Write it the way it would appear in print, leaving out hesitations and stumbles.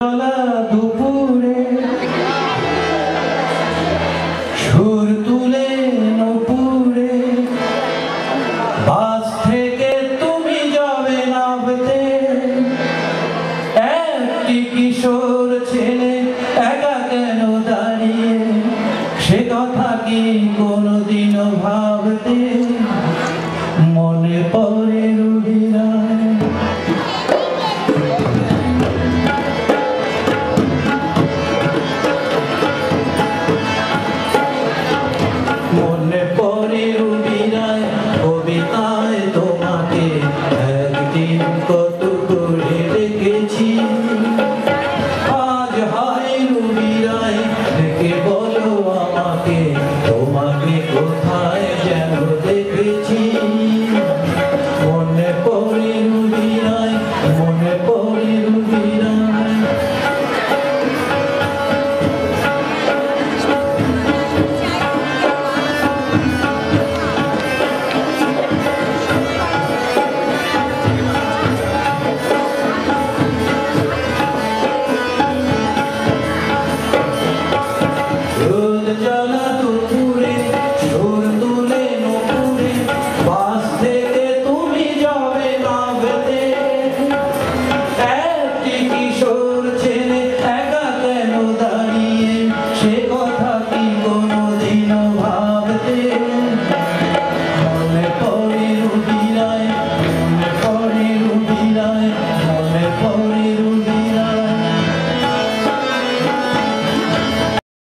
চলা দুপুরে সুর তুলে নপুরে বাস থেকে তুমি যাবে নামতে একটি কিশোর ছেলে একা কেন দাঁড়িয়ে সে কথা কি কোনোদিনও ভাবতে মনে পড়ে রুবিরায় মনে পড়ে রুবিরায় কবিতায় তোমাকে একদিন কত করে দেখেছি আজ হায় রুবিরায় দেখে বলো আমাকে তোমাকে কোথায় যেন দেখেছি মনে পড়ে রুবিরায় মনে পড়ে রুবিরায় চলা দুপুরে সুর তুলে নপুরে বাস থেকে তুমি যাবে নামতে একটি কিশোর ছেলে একা কেন দাঁড়িয়ে সে কথা কি কোনোদিনও ভাবতে